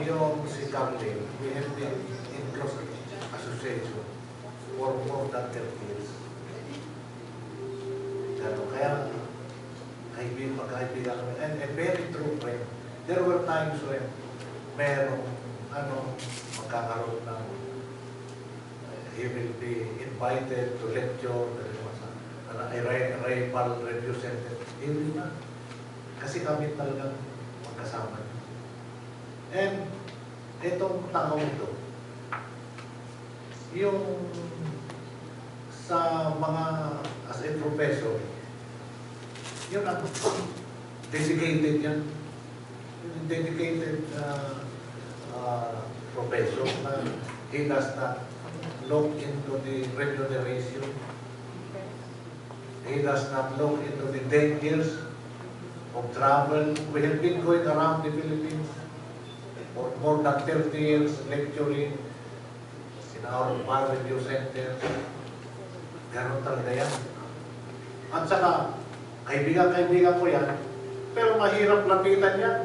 yung si Carly, we have been in close association for more than 30 years. Kaya, magkaibigan kami, and very true friend. There were times when merong, magkakaroon ng, he will be invited to lecture, a rival review center. Hindi na. Kasi kami talagang magkasama. And itong tao ito, yung sa mga as a professor, yun ang dedicated yan. Dedicated professor na he does not look into the remuneration. He does not look into the dangers of travel. We have been going around the Philippines for more than 30 years lecturing in our review centers. Ganon talaga yan. At saka, kaibigan-kaibigan ko yan, pero mahirap lapitan yan.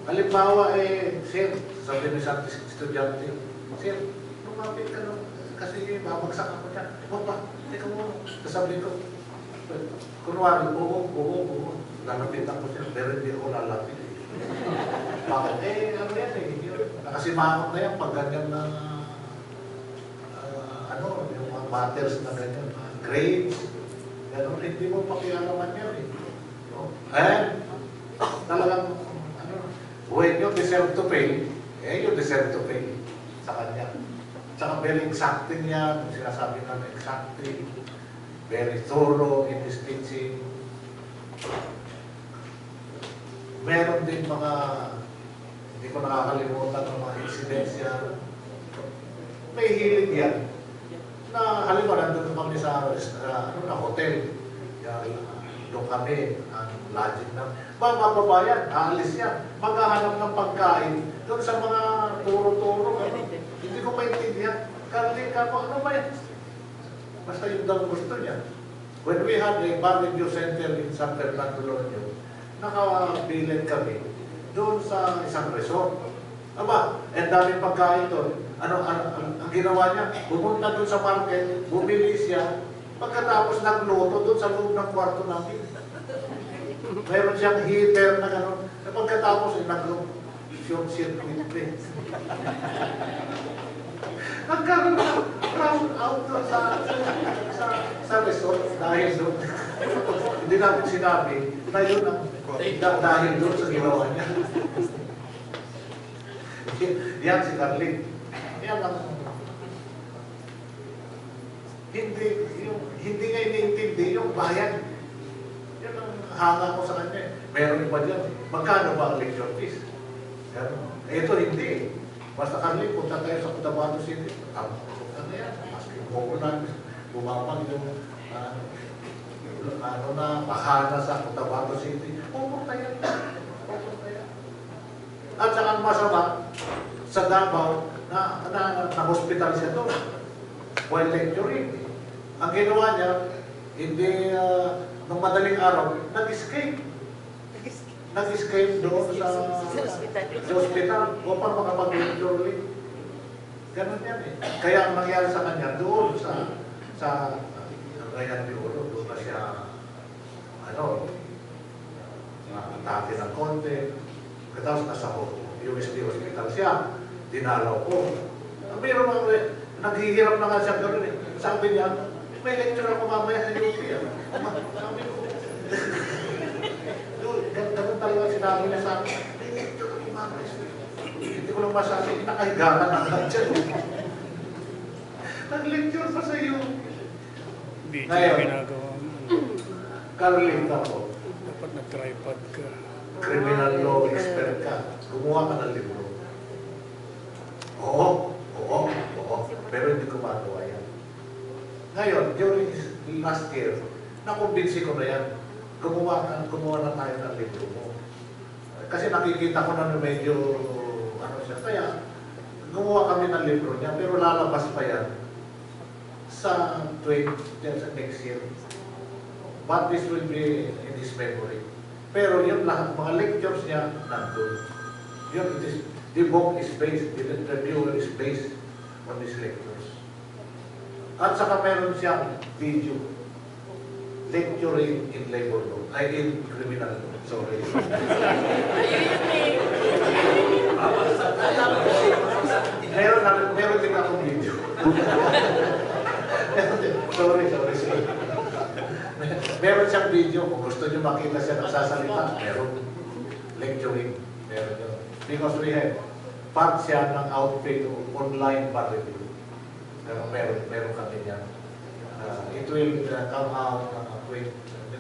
Halimbawa, sir, sabi ni sa estudyante, sir, lumapit ka nung, kasi babagsak ako dyan. Opa, teka mo, sasabi ko, kunwari, oo, lalapitan ko siya, pero hindi ako lalapit. Bakit? Ano yan nakasimangot na yan pag ganyan na, yung mga matters na ganyan, grades, gano'n, hindi mo pakialaman yan talagang, when you deserve to pay, you deserve to pay sa kanya. Tsaka very exacting yan, sinasabi namin exacting, very thorough in his teaching. Meron din mga, hindi ko nakakalimutan ng mga incidents yan. May hilig yan. Na halimbawa, nandun kami sa hotel. Doon kami, ang lodging na. Bababa yan, aalis yan. Maghahanap ng pagkain. Doon sa mga turo-turo. Hindi ko maintindihan. Carly, ano ba yan? Basta yung daw gusto niya. When we had a barbecue center in San Fernando, Loreno, nakabilin kami doon sa isang resort. Aba, daming pagkain doon. Ang ginawa niya, pumunta doon sa market, bumili siya, pagkatapos nagluto doon sa loob ng kwarto namin. Mayroon siyang heater na gano'n. Pagkatapos, nagluto, short circuit plate. Nagkaroon ng round out doon sa resort dahil doon. Hindi namin sinabi na yun ang dahil doon sa ginawa niya. Yan si Carly. Yan ang hindi nga iniintindi yung bayan. Yan ang hanga ko sa kanya. Meron pa dyan. Magkano ba ang lecture fees? Ito hindi. Basta Carly, punta tayo sa Cotabato City. Ano yan? Maski mo namin. Bumabang yung bahana sa Cotabato City. Pupunta yan. At saka ang masama, sa Davao, na-hospital siya doon. While lecturing. Ang ginawa niya, hindi, nung madaling araw, nag-escape. Nag-escape doon sa hospital upang makapag-lecture ulit. Ganun yan Kaya ang nangyari sa kanya doon sa Ryan de Oro, doon na siya, atake ng konti. Katapos nasa USD Hospital siya, dinalaw ko. Mayroon mga, naghihirap na nga siya gano'n Sabi niya, may lecture ako mamaya sa UP. Sabi ko, ganun talaga sinabi niya sa akin, may lecture ako mamaya sa UP. Hindi ko lang masabi, nakahiganan ang dyan. Nag-lecture pa sa UP. Ngayon, Carly ako. Dapat nag-tripod ka. Criminal law expert ka. Gumawa ka ng libro. Oo. Pero hindi ko magawa yan. Ngayon, during last year, nakumbinsi ko na yan. Gumawa na tayo ng libro mo. Kasi nakikita ko na medyo, siya. Kaya, gumawa kami ng libro niya, pero lalabas pa yan sa next year. But this will be in his memory. Pero yun lahat, mga lectures niya, nandun. Yun, The book is based, the reviewer is based on his lectures. At saka meron siyang video, lecturing in labor law, ay in criminal law, sorry. meron din akong video. sorry. Meron siyang video, kung gusto nyo makita siya nagsasalita, meron lecturing, meron yun. Because we have part siya ng outfit o online bar review. Pero meron kami yan. It will come out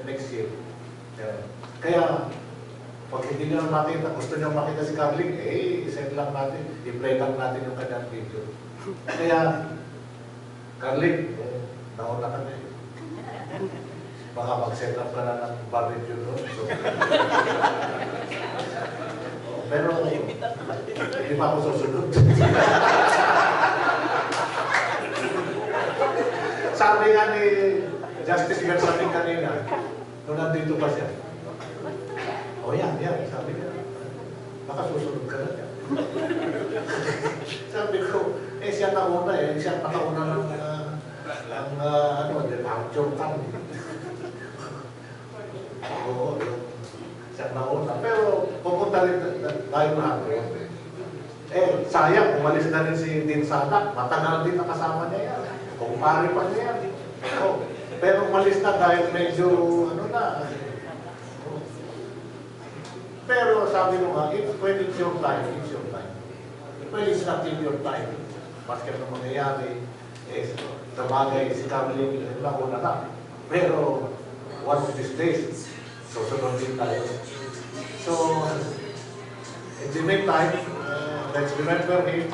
next year. Kaya, pag hindi nyo makita, gusto nyo makita si Carling, send lang natin, i-play lang natin yung kanyang video. Kaya, Carling, nauna ka na. Baka mag-set up ka na ng bar review doon. So, pero, hindi pa ako susunod. Sabi nga ni Justice Garzamin kanina, nung nandito pa siya. Yan, sabi niya. Baka susunod ka na niya. Sabi ko, siya nauna siya nakauna ng departure time. Oo, siya nauna. Pero pupunta rin tayo na sayang, umalis na rin si Dean Sadak. Matagal din nakasama niya yan. Kumpare pa niya yan. Pero umalis na dahil medyo, Pero sabi mo nga, when it's your time, it's your time. When it's not in your time, basket na mangyayari, sabagay si Carling, una na. Pero, one of these days, susunod din tayo. So, in the meantime, let's remember him,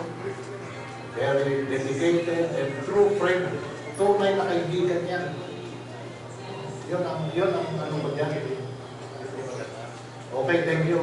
very dedicated and true friend. Tunay na kaibigan yan. Yun ang ano ba yan? Okay, thank you.